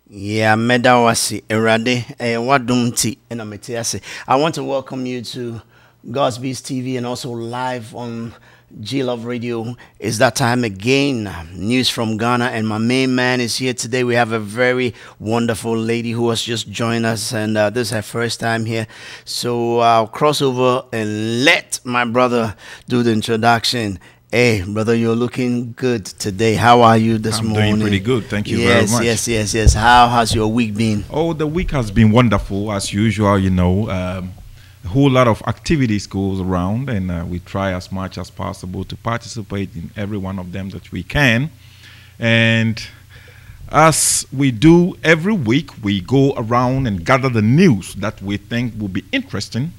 Yeah, medawasi erade wadumti enametiase. I want to welcome you to God's Beast TV and also live on G Love Radio. It's that time again. News from Ghana, and my main man is here today. We have a very wonderful lady who has just joined us, and this is her first time here. So I'll cross over and let my brother do the introduction. Hey, brother, you're looking good today. How are you this morning? I'm doing pretty good. Thank you very much. Yes. How has your week been? Oh, the week has been wonderful as usual. You know, a whole lot of activities goes around, and we try as much as possible to participate in every one of them that we can. And as we do every week, we go around and gather the news that we think will be interesting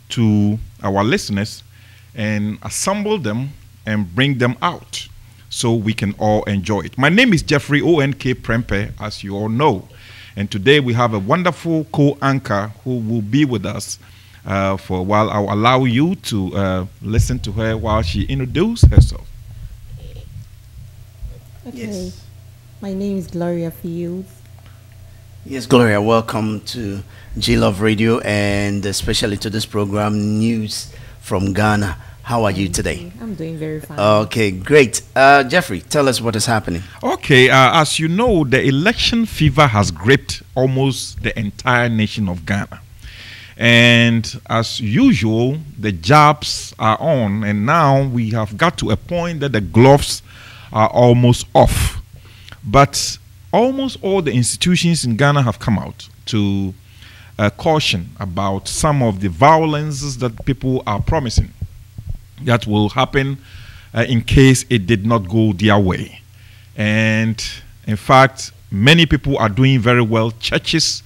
to our listeners and assemble them and bring them out so we can all enjoy it. My name is Jeffrey O.N.K. Prempeh, as you all know. And today we have a wonderful co-anchor who will be with us for a while. I'll allow you to listen to her while she introduces herself. Okay. Yes. My name is Gloria Fields. Yes, Gloria, welcome to G Love Radio and especially to this program, News from Ghana. How are you today? I'm doing very fine. Okay, great. Jeffrey, tell us what is happening. Okay, as you know, the election fever has gripped almost the entire nation of Ghana. And as usual, the jabs are on, and now we have got to a point that the gloves are almost off. But almost all the institutions in Ghana have come out to caution about some of the violences that people are promising that will happen in case it did not go their way. And in fact, many people are doing very well. Churches,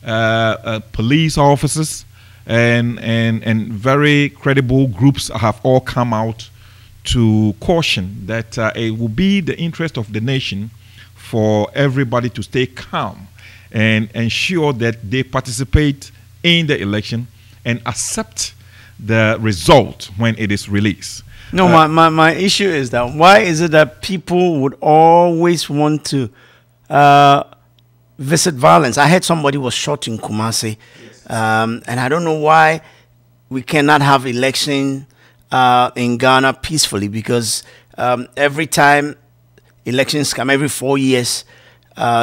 police officers, and very credible groups have all come out to caution that it will be the interest of the nation for everybody to stay calm and ensure that they participate in the election and accept the result when it is released. No, my issue is that why is it that people would always want to visit violence? I heard somebody was shot in Kumasi, and I don't know why we cannot have election in Ghana peacefully, because every time elections come, every 4 years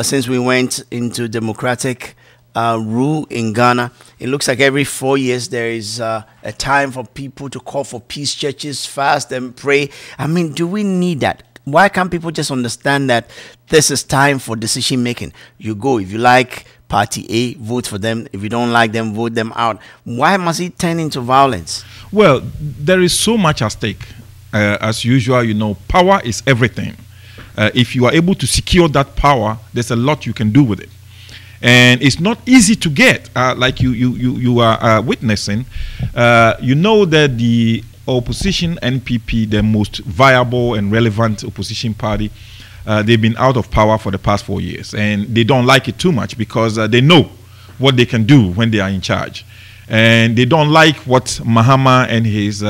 since we went into democratic rule in Ghana, it looks like every 4 years there is a time for people to call for peace, churches, fast and pray. I mean, do we need that? Why can't people just understand that this is time for decision making? You go, if you like party A, vote for them. If you don't like them, vote them out. Why must it turn into violence? Well, there is so much at stake. As usual, you know, power is everything. If you are able to secure that power, there's a lot you can do with it. And it's not easy to get, like you are witnessing. You know that the opposition NPP, the most viable and relevant opposition party, they've been out of power for the past 4 years, and they don't like it too much because they know what they can do when they are in charge, and they don't like what Mahama and his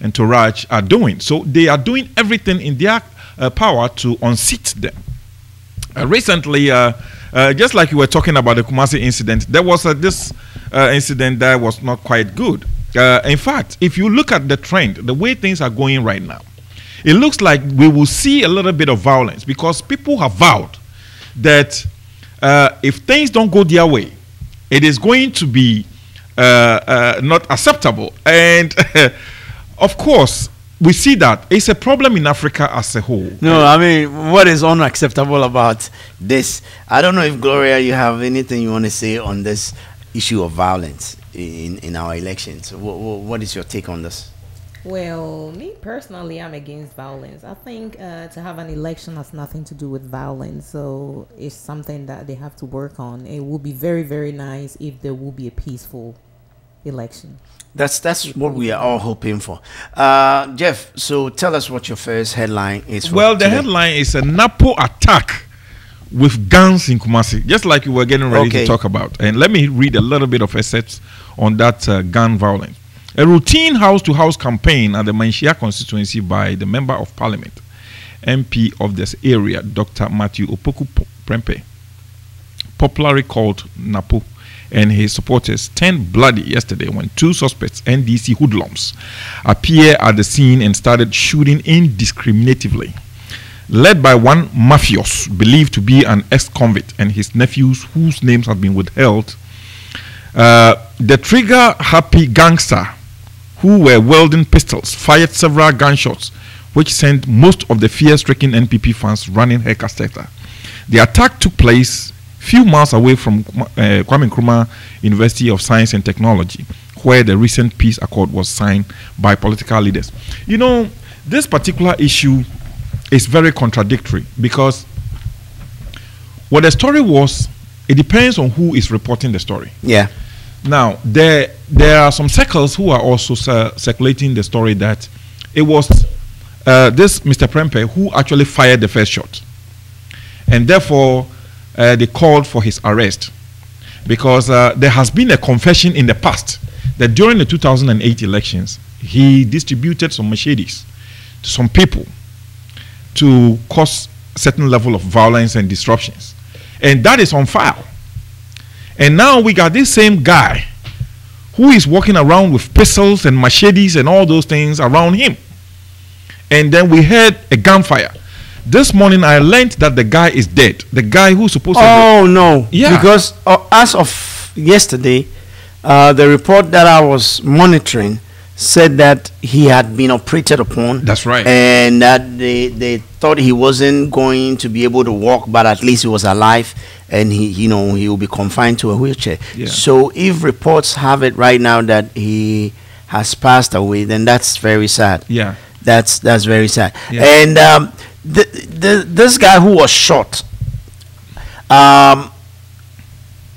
entourage are doing. So they are doing everything in their power to unseat them. Recently, just like you were talking about the Kumasi incident, there was this incident that was not quite good. In fact, if you look at the trend, the way things are going right now, it looks like we will see a little bit of violence because people have vowed that if things don't go their way, it is going to be not acceptable. And of course, we see that it's a problem in Africa as a whole. No, I mean, what is unacceptable about this? I don't know if, Gloria, you have anything you want to say on this issue of violence in our elections. What is your take on this? Well, me personally, I'm against violence. I think to have an election has nothing to do with violence. So it's something that they have to work on. It will be very, very nice if there will be a peaceful election. That's what we are all hoping for. Jeff, so tell us what your first headline is. Well, the headline is a NAPO attack with guns in Kumasi, just like you were getting ready to talk about. And let me read a little bit of excerpts on that gun violence. A routine house-to-house campaign at the Manshia constituency by the Member of Parliament MP of this area, Dr. Matthew Opoku Prempeh, popularly called Napo, and his supporters turned bloody yesterday when two suspects, NDC hoodlums, appeared at the scene and started shooting indiscriminately. Led by one mafios believed to be an ex-convict and his nephews whose names have been withheld, the trigger-happy gangster who were wielding pistols fired several gunshots which sent most of the fear-stricken NPP fans running hecka. The attack took place few miles away from Kwame Nkrumah University of Science and Technology, where the recent peace accord was signed by political leaders. You know, this particular issue is very contradictory because what the story was, it depends on who is reporting the story. Yeah. Now, there are some circles who are also circulating the story that it was this Mr. Prempeh who actually fired the first shot. And therefore, they called for his arrest because there has been a confession in the past that during the 2008 elections, he distributed some machetes to some people to cause certain level of violence and disruptions. And that is on file. And now we got this same guy who is walking around with pistols and machetes and all those things around him. And then we heard a gunfire. This morning I learned that the guy is dead. The guy who's supposed to... Oh, no. Yeah. Because as of yesterday, the report that I was monitoring said that he had been operated upon. That's right. And that they thought he wasn't going to be able to walk, but at least he was alive, and he will be confined to a wheelchair. Yeah. So if reports have it right now that he has passed away, then that's very sad. Yeah. That's very sad. Yeah. And this guy who was shot,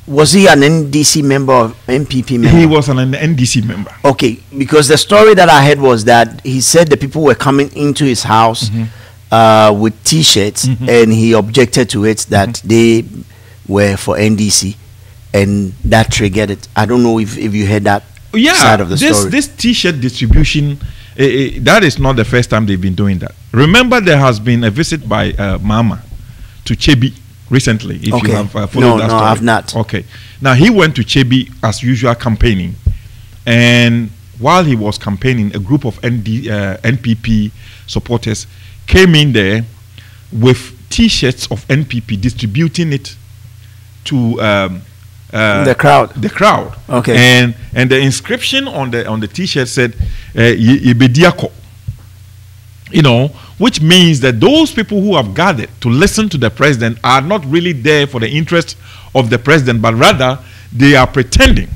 was he an NDC member or MPP member? He was an NDC member. Okay, because the story that I heard was that he said the people were coming into his house with T-shirts, and he objected to it that they were for NDC, and that triggered it. I don't know if you heard that side of the story. This T-shirt distribution, that is not the first time they've been doing that. Remember, there has been a visit by Mama to Chebi recently, if you have followed that story. No, I have not. Okay. Now, he went to Chebi as usual campaigning. And while he was campaigning, a group of NPP supporters came in there with T-shirts of NPP, distributing it to the crowd. The crowd. Okay. And the inscription on the T-shirt said, Ibediako. You know, which means that those people who have gathered to listen to the president are not really there for the interest of the president, but rather they are pretending.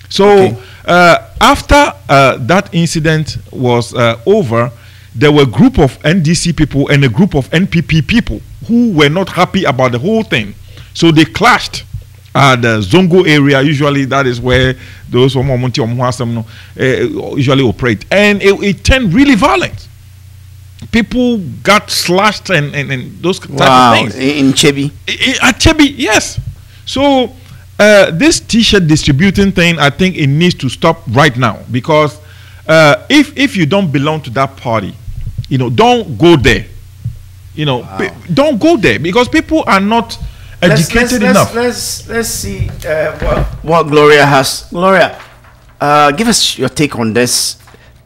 So after that incident was over, there were a group of NDC people and a group of NPP people who were not happy about the whole thing. So they clashed at the Zongo area. Usually that is where those usually operate. And it turned really violent. People got slashed and those type of things. In Chebi? At Chebi, yes. So this T-shirt distributing thing, I think it needs to stop right now, because if you don't belong to that party, don't go there. Don't go there, because people are not educated enough. Let's see what Gloria has. Gloria, give us your take on this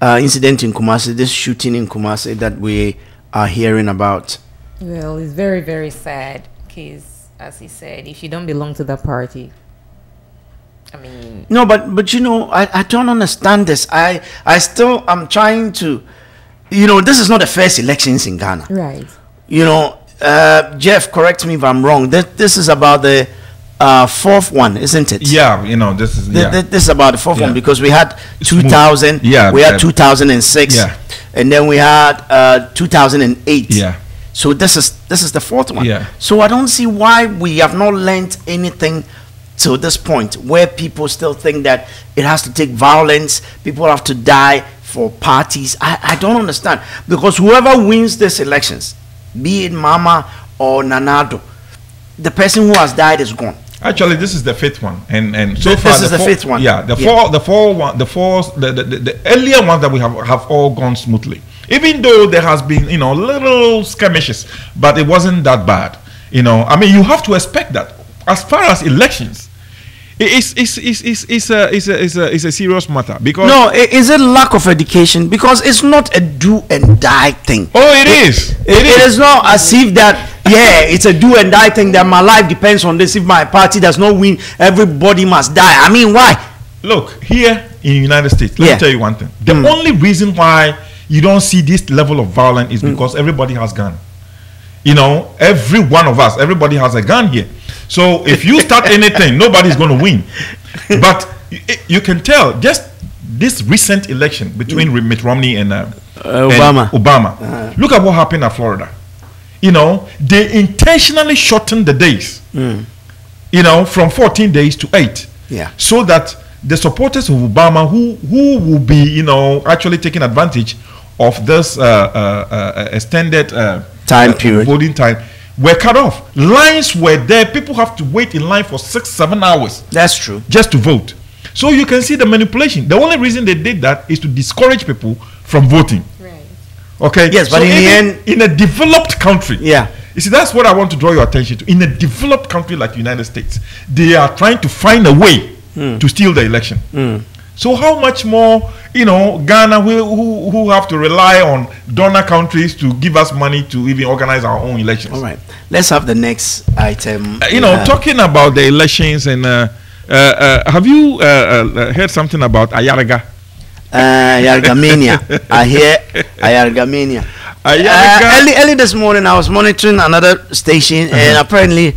incident in Kumasi, this shooting in Kumasi that we are hearing about. Well, it's very, very sad, because as he said, if you don't belong to that party, I mean... No, but I don't understand this. I'm trying to, this is not the first elections in Ghana. Right. Jeff, correct me if I'm wrong. This is about the fourth one, isn't it? Yeah, this is... This is about the fourth one, because we had 2000, we had 2006, and then we had 2008. Yeah. So this is the fourth one. Yeah. So I don't see why we have not learned anything to this point, where people still think that it has to take violence, people have to die for parties. I don't understand, because whoever wins these elections, be it Mama or Nanado, the person who has died is gone. Actually, this is the fifth one, and so this far is the fifth one. Yeah, the earlier ones that we have all gone smoothly. Even though there has been, little skirmishes, but it wasn't that bad. I mean, you have to expect that. As far as elections, it's a serious matter, because No, is it lack of education? Because it's not a do and die thing. it is. It is not as if that, it's a do and die thing, that my life depends on this. If my party does not win, everybody must die. I mean, why? Look, here in the United States, let me tell you one thing. The only reason why you don't see this level of violence is because everybody has gun. Every one of us, everybody has a gun here. So if you start anything, nobody's going to win. But you can tell, just this recent election between Mitt Romney and Obama. Look at what happened at Florida. They intentionally shortened the days. From 14 days to 8. Yeah. So that the supporters of Obama, who will be, actually taking advantage of this extended time period, voting time, were cut off. Lines were there. People have to wait in line for 6-7 hours. That's true. Just to vote. So you can see the manipulation. The only reason they did that is to discourage people from voting. Right. Okay. Yes, but in the end, in a developed country, yeah. You see, that's what I want to draw your attention to. In a developed country like the United States, they are trying to find a way to steal the election. So how much more, Ghana, who have to rely on donor countries to give us money to even organize our own elections. All right. Let's have the next item. Talking about the elections, and have you heard something about Ayariga? Ayargamania. I hear Ayargamania. Early this morning, I was monitoring another station, and apparently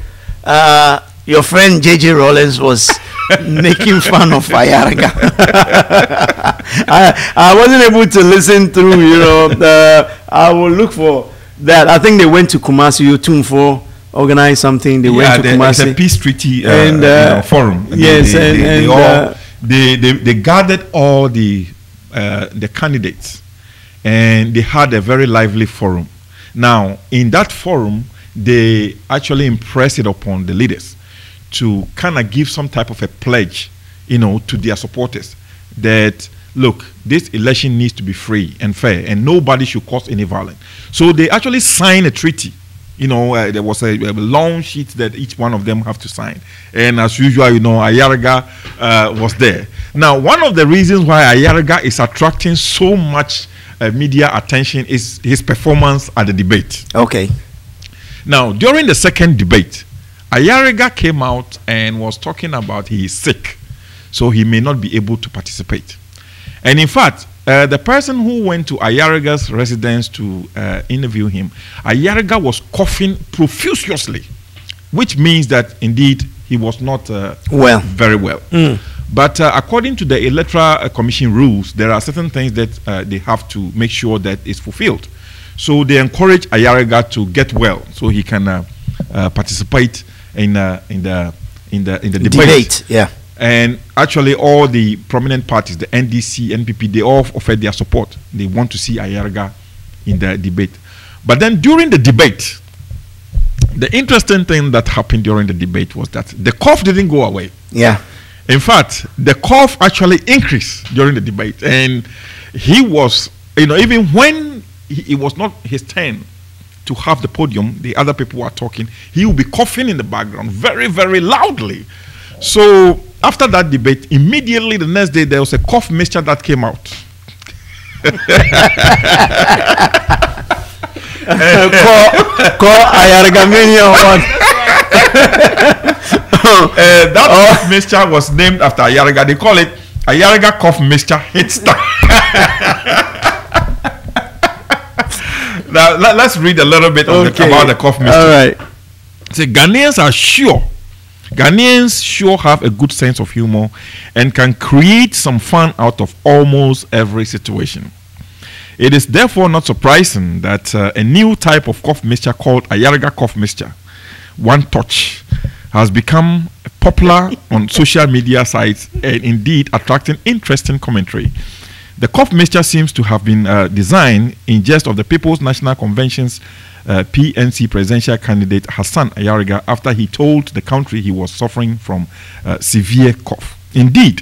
your friend JJ Rollins was making fun of Ayariga. I wasn't able to listen through, I will look for that. I think they went to Kumasi, Utumfo, organized something. They went to Kumasi. It's a peace treaty forum. Yes, they gathered all the candidates, and they had a very lively forum. Now, in that forum, they actually impressed it upon the leaders to kind of give some type of a pledge, to their supporters, that look, this election needs to be free and fair, and nobody should cause any violence. So they actually signed a treaty. There was a long sheet that each one of them have to sign, and as usual, Ayariga was there. Now, one of the reasons why Ayariga is attracting so much media attention is his performance at the debate. Okay. Now, during the second debate, Ayariga came out and was talking about he is sick, so he may not be able to participate. And in fact, the person who went to Ayariga's residence to interview him, Ayariga was coughing profusely, which means that indeed he was not very well. But according to the Electoral Commission rules, there are certain things that they have to make sure that is fulfilled. So they encourage Ayariga to get well so he can participate in the debate. Yeah. And actually, all the prominent parties, the NDC, NPP, they all offered their support. They want to see Ayariga in the debate. But then during the debate, the interesting thing that happened during the debate was that the cough didn't go away. Yeah. In fact, the cough actually increased during the debate. And he was, even when it was not his turn to have the podium, the other people were talking, he would be coughing in the background very, very loudly. So after that debate, immediately the next day, there was a cough mixture that came out. Call Ayargamania one. That cough mixture was named after Ayariga. They call it Ayariga cough mixture hitster. Now let's read a little bit about the cough mixture. All right. So Ghanaians sure have a good sense of humor and can create some fun out of almost every situation. It is therefore not surprising that a new type of cough mixture called Ayariga cough mixture, One Touch, has become popular on social media sites and indeed attracting interesting commentary. The cough mixture seems to have been designed in jest of the People's National Convention's PNC presidential candidate Hassan Ayariga after he told the country he was suffering from severe cough. Indeed,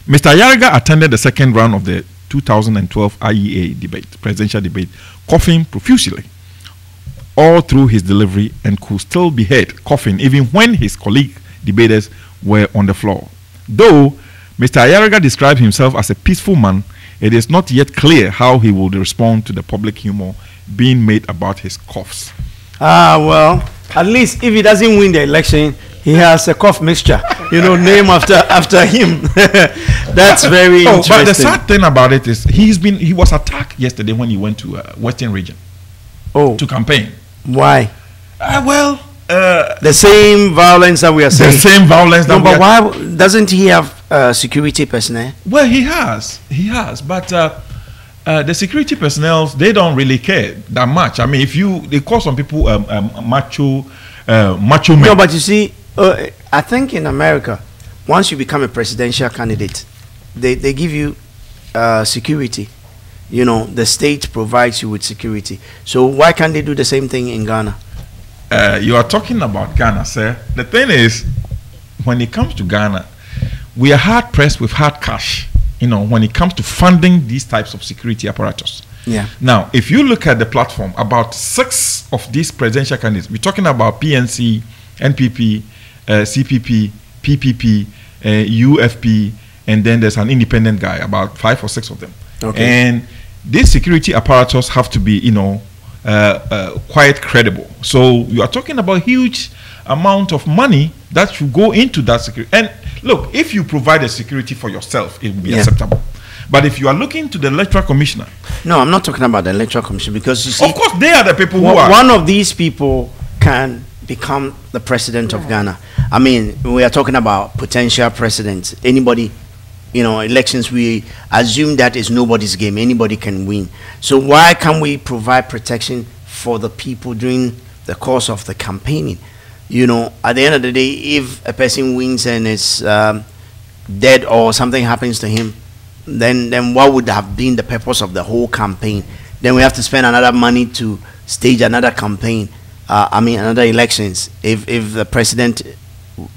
Mr. Ayariga attended the second round of the 2012 IEA debate, presidential debate, coughing profusely all through his delivery and could still be heard coughing even when his colleague debaters were on the floor. Though Mr. Ayariga described himself as a peaceful man, it is not yet clear how he would respond to the public humor being made about his coughs. Well, at least if he doesn't win the election, he has a cough mixture, name after him. That's very interesting. But the sad thing about it is he was attacked yesterday when he went to Western Region to campaign. Why? The same violence that we are saying. The same violence that but why doesn't he have security personnel? Well, he has, but the security personnel, they don't really care that much. I mean, they call some people macho men. No, but you see, I think in America, once you become a presidential candidate, they give you security. The state provides you with security. So why can't they do the same thing in Ghana? You are talking about Ghana, sir. The thing is, when it comes to Ghana, we are hard pressed with hard cash, when it comes to funding these types of security apparatus. Yeah. Now, if you look at the platform, about 6 of these presidential candidates, we're talking about PNC, NPP, CPP, PPP, UFP, and then there's an independent guy, about 5 or 6 of them. Okay. And these security apparatus have to be, quite credible. So you are talking about huge amount of money that should go into that security. And look, if you provide a security for yourself, it will be acceptable. But if you are looking to the electoral commissioner, no, I'm not talking about the electoral commission, because you see, of course, they are the people who are. One of these people can become the president of Ghana. I mean, we are talking about potential presidents. Anybody. Elections, we assume that is nobody's game. Anybody can win. So why can't we provide protection for the people during the course of the campaigning? At the end of the day, if a person wins and is dead or something happens to him, then what would have been the purpose of the whole campaign? Then we have to spend another money to stage another campaign. Another elections. If the president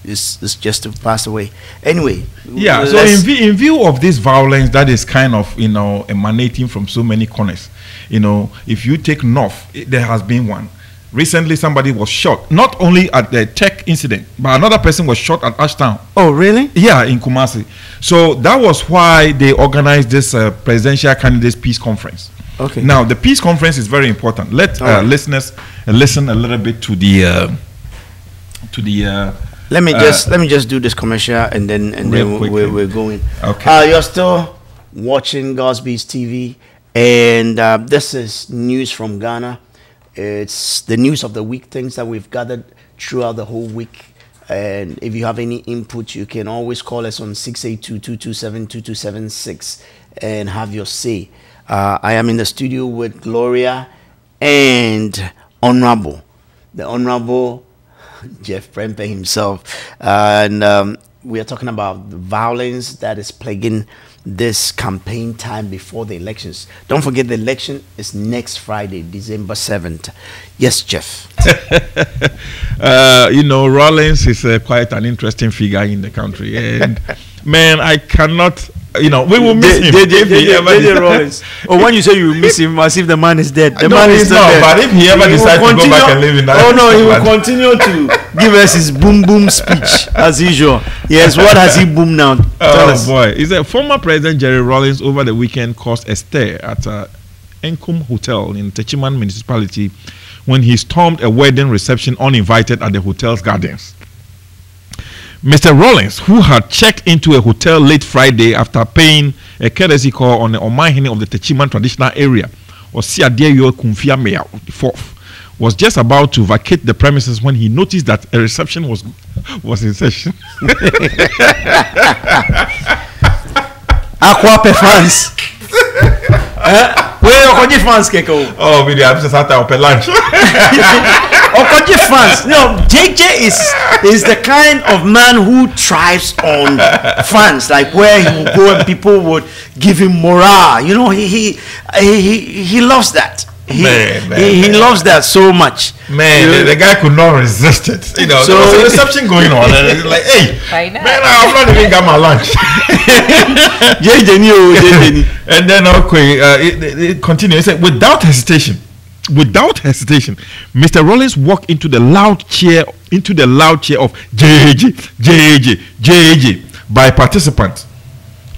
is just to pass away. Anyway. Yeah, so in view of this violence that is kind of, emanating from so many corners, if you take North, there has been one. Recently, somebody was shot, not only at the tech incident, but another person was shot at Ashtown. Oh, really? Yeah, in Kumasi. So that was why they organized this presidential candidates peace conference. Okay. Now, the peace conference is very important. Let listeners listen a little bit to the Let me just do this commercial and then we're going. Okay. You're still watching Gosby's TV, and this is news from Ghana. It's the news of the week, things that we've gathered throughout the whole week. And if you have any input, you can always call us on 682-227-2276 and have your say. I am in the studio with Gloria and Honorable, the Honorable Jeff Prempeh himself, and we are talking about the violence that is plaguing this campaign time before the elections. Don't forget, the election is next Friday, December 7th. Yes, Jeff. Rawlings is quite an interesting figure in the country, and man, I cannot. We will miss him. Rawlings. Or when you say you will miss him, as if the man is dead. The man is still dead. But if he ever decides to go back and live in that, he will continue to give us his boom boom speech as usual. Yes, what has he boomed now? Tell us. Boy, is a former President Jerry Rawlings over the weekend caused a stir at Enkum Hotel in Techiman municipality when he stormed a wedding reception uninvited at the hotel's gardens. Mr. Rawlings, who had checked into a hotel late Friday after paying a courtesy call on the Omahini of the Techiman traditional area, Osiadeyo Kumfia Mayor IV, was just about to vacate the premises when he noticed that a reception was in session. Aquape fans. Where are the fans, Keko? Oh, we have just had our lunch. Okoji fans. JJ is the kind of man who thrives on fans, like where he would go and people would give him morale. He loves that. He loves that so much. Man, the guy could not resist it. You know, So- there was a reception going on, and it's like, hey, I know. man, I've not even got my lunch. And then it continued. It said, without hesitation, Mr. Rawlings walked into the loud cheer of JJ by participants,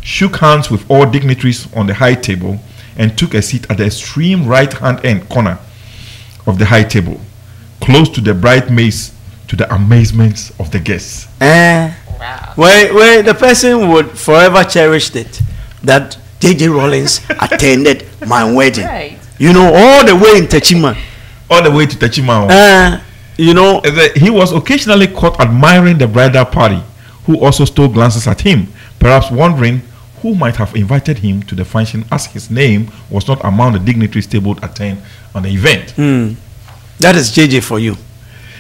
shook hands with all dignitaries on the high table, and took a seat at the extreme right-hand end corner of the high table, close to the bridesmaids, to the amazement of the guests. Wow. Where the person would forever cherish it that JJ Rawlings attended my wedding. Right. You know, all the way in Techima. All the way to Techima. You know, He was occasionally caught admiring the bridal party, who also stole glances at him, perhaps wondering who might have invited him to the function, as his name was not among the dignitaries able to attend on the event. that is JJ for you.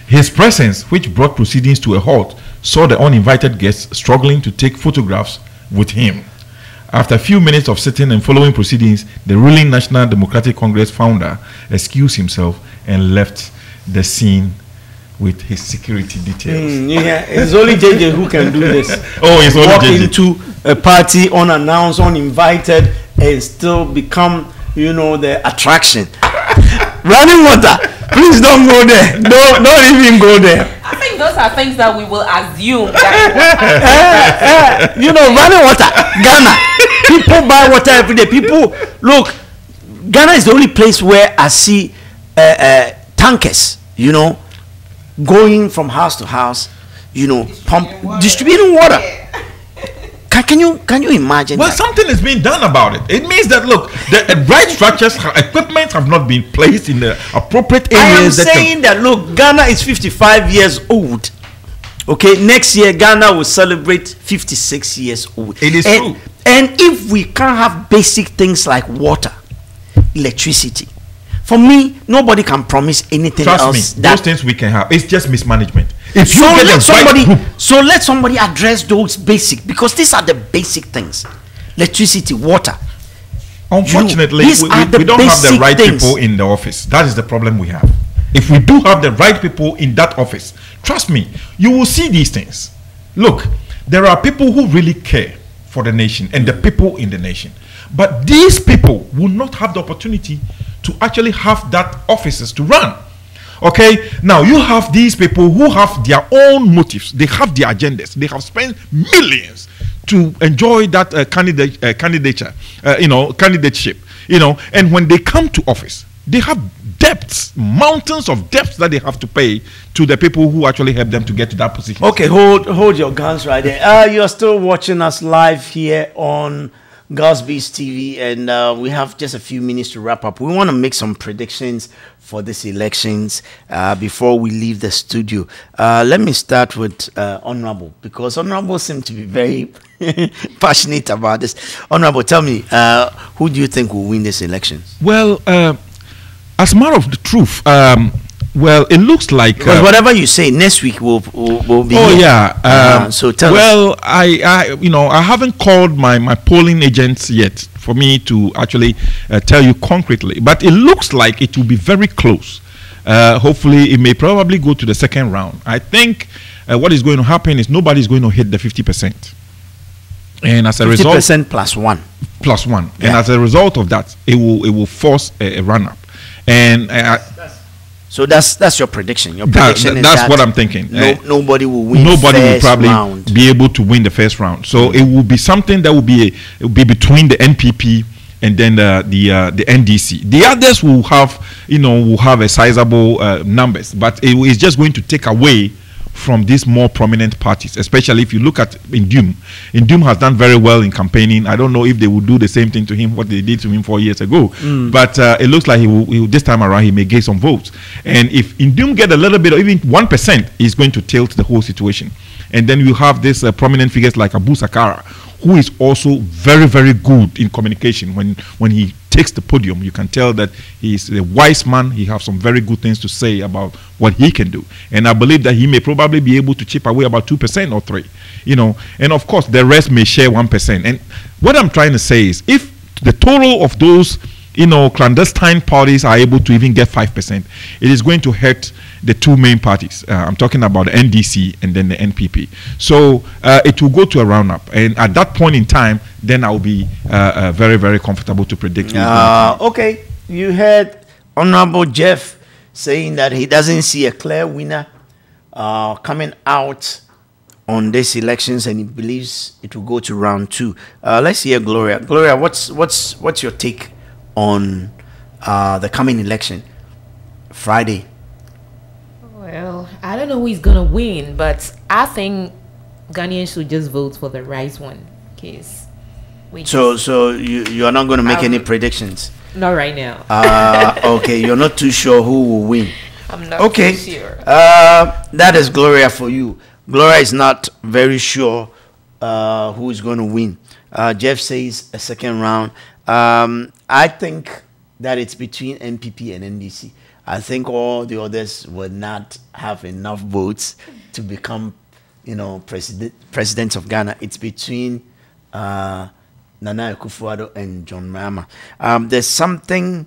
His presence, which brought proceedings to a halt, saw the uninvited guests struggling to take photographs with him. After a few minutes of sitting and following proceedings, the ruling National Democratic Congress founder excused himself and left the scene with his security details. Yeah, it's only JJ who can do this. Oh, it's only Walk JJ. into a party unannounced, uninvited, and still become, you know, the attraction. Running water, please don't go there. Don't even go there. I think those are things that we will assume. That You know, running water, Ghana. People buy water every day. People look. Ghana is the only place where I see tankers. You know, going from house to house. You know, distributing water. Can you imagine? Well, that? something is being done about it. It means that, look, the right structures, equipment have not been placed in the appropriate I am areas. saying that look, Ghana is 55 years old. Okay, next year Ghana will celebrate 56 years old. It is true. And if we can't have basic things like water, electricity, for me, nobody can promise anything Trust else. me, those things we can have. It's just mismanagement. If you So get let the right group, let somebody address those basic, because these are the basic things: electricity, water. unfortunately, these are the we don't have the basic right things. people in the office. That is the problem we have. If we do have the right people in that office, trust me, you will see these things. Look, there are people who really care for the nation and the people in the nation. But these people will not have the opportunity to actually have that offices to run. Okay, now you have these people who have their own motives, they have their agendas, they have spent millions to enjoy that candidateship, and when they come to office, they have debts, mountains of debts that they have to pay to the people who actually help them to get to that position. Okay, hold your guns right there. You're still watching us live here on Gosby's TV, and we have just a few minutes to wrap up. We want to make some predictions for these elections before we leave the studio. Let me start with Honorable, because Honorable seems to be very passionate about this. Honorable, tell me, who do you think will win this election? Well, as a matter of the truth, well, it looks like Because whatever you say next week will be. Oh here. yeah. So tell us. Well, I haven't called my polling agents yet for me to actually tell you concretely, but it looks like it will be very close. Hopefully, it may probably go to the second round. I think what is going to happen is nobody is going to hit the 50%, and as a 50% result, +1. +1, and Yeah. as a result of that, it will force a run-up, and. So that's your prediction. Your prediction is that's that what I'm thinking. Nobody will win. Nobody will first probably round. be able to win the first round. So it will be something that will be between the NPP and then the NDC. The others will have a sizable numbers, but it is just going to take away from these more prominent parties, especially if you look at Indum. Indum has done very well in campaigning. I don't know if they will do the same thing to him, what they did to him 4 years ago. But it looks like he will, this time around, he may get some votes. And if Indum get a little bit, or even 1%, he's going to tilt the whole situation. And then you have these prominent figures like Abu Sakara, who is also very, very good in communication. When he takes the podium, you can tell that he's a wise man. He has some very good things to say about what he can do. And I believe that he may probably be able to chip away about 2% or 3%, And of course, the rest may share 1%. And what I'm trying to say is, if the total of those clandestine parties are able to even get 5%, it is going to hurt the two main parties. I'm talking about the NDC and then the NPP. So it will go to a roundup, and at that point in time, then I'll be very, very comfortable to predict. Okay, you heard Honorable Jeff saying that he doesn't see a clear winner coming out on these elections, and he believes it will go to round 2. Let's hear Gloria. Gloria, what's your take on the coming election, Friday? Well, I don't know who is gonna win, but I think Ghanaians should just vote for the right one. Case. So you are not going to make any predictions? Not right now. Okay, you're not too sure who will win. I'm not too sure. That is Gloria for you. Gloria is not very sure who is going to win. Jeff says a second round. I think that it's between NPP and NDC. I think all the others would not have enough votes to become, presidents of Ghana. It's between Nana Akufo-Addo and John Mahama. There's something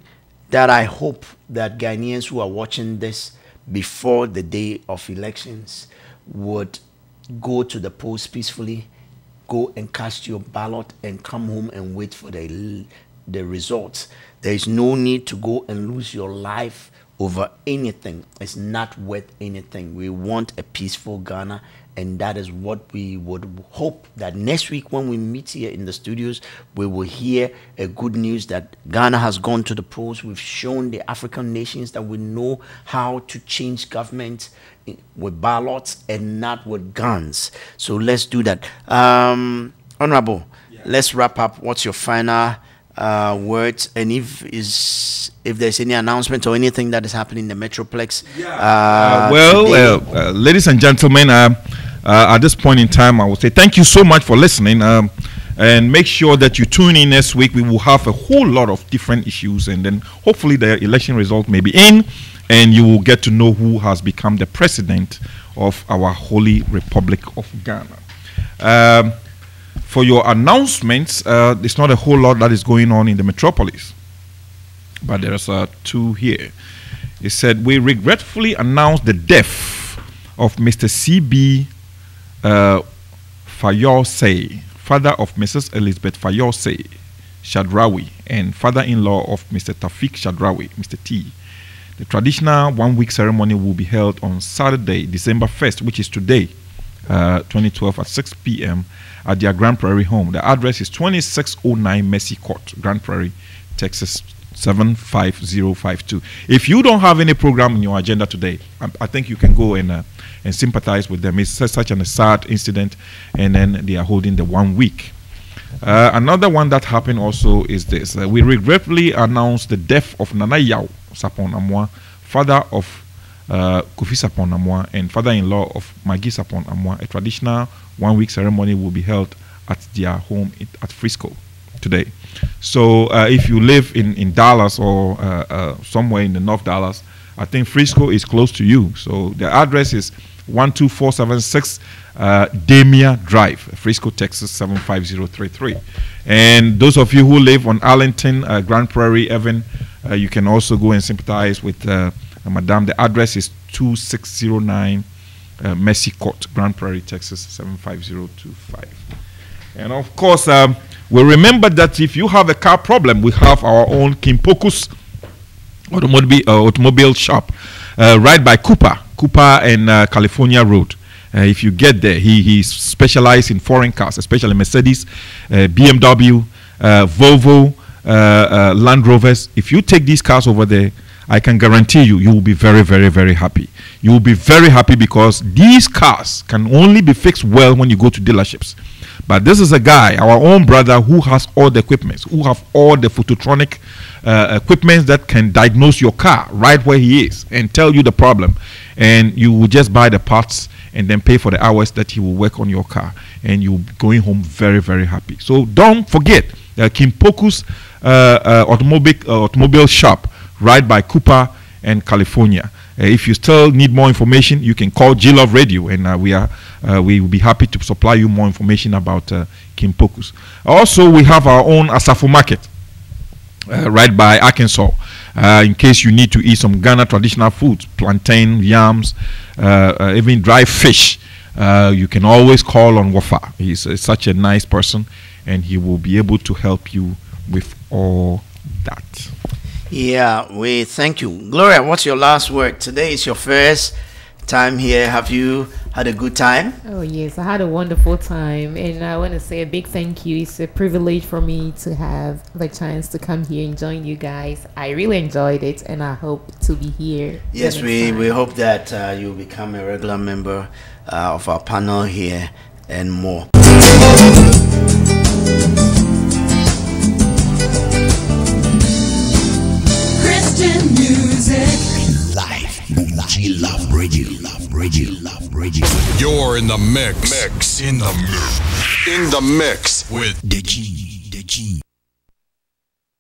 that I hope that Ghanaians who are watching this before the day of elections would go to the polls peacefully, go and cast your ballot, and come home and wait for the results. There is no need to go and lose your life over anything. It's not worth anything. We want a peaceful Ghana, and that is what we would hope that next week when we meet here in the studios, we will hear a good news that Ghana has gone to the polls. We've shown the African nations that we know how to change government with ballots and not with guns. So let's do that. Honorable, let's wrap up. What's your final words, and if there's any announcement or anything that is happening in the Metroplex? Ladies and gentlemen, at this point in time, I will say thank you so much for listening, and make sure that you tune in next week. We will have a whole lot of different issues, and then hopefully the election result may be in, and you will get to know who has become the president of our Holy Republic of Ghana. For your announcements, there's not a whole lot that is going on in the metropolis, but there's two here. It said, we regretfully announce the death of Mr. C.B. Fayose, father of Mrs. Elizabeth Fayose Shadrawi, and father-in-law of Mr. Tafik Shadrawi, Mr. T. The traditional one-week ceremony will be held on Saturday, December 1st, which is today, 2012 at 6 p.m. at their Grand Prairie home. The address is 2609 Mercy Court, Grand Prairie, Texas 75052. If you don't have any program in your agenda today, I think you can go and sympathize with them. It's such a sad incident, and then they are holding the 1 week. Another one that happened also is this. We regretfully announce the death of Nana Yao Sapon Amoah, father of Kofi Sapon Amoah and father-in-law of Maggie Sapon Amoah. A traditional 1 week ceremony will be held at their home at Frisco today. So if you live in Dallas or somewhere in the North Dallas, I think Frisco is close to you. So the address is 12476 Damia Drive, Frisco, Texas 75033. And those of you who live on Arlington, Grand Prairie, Evan, you can also go and sympathize with Madame. The address is 2609 Mercy Court, Grand Prairie, Texas 75025. And of course, we remember that if you have a car problem, we have our own Kimpokus automobile shop right by Cooper and California Road. If you get there, he specializes in foreign cars, especially Mercedes, BMW, Volvo, Land Rovers. If you take these cars over there, I can guarantee you will be very, very, very happy. You will be very happy because these cars can only be fixed well when you go to dealerships. But this is a guy, our own brother, who has all the equipment, who have all the phototronic equipment that can diagnose your car right where he is and tell you the problem. And you will just buy the parts and then pay for the hours that he will work on your car. And you'll be going home very, very happy. So don't forget, Kimpokus automobile shop right by Cooper and California. If you still need more information, you can call G-Love Radio, and we will be happy to supply you more information about Kimpokus. Also, we have our own Asafo Market. right by Arkansas. In case you need to eat some Ghana traditional foods, plantain, yams, even dry fish, you can always call on Wafa. He's such a nice person, and he will be able to help you with all that. Yeah, we thank you. Gloria, what's your last word? Today is your first time here. Have you had a good time? Oh yes, I had a wonderful time, and I want to say a big thank you. It's a privilege for me to have the chance to come here and join you guys. I really enjoyed it, and I hope to be here. Yes, we hope that you'll become a regular member of our panel here and more. Christian music. Life. Love radio. You're in the mix. In the mix with the G.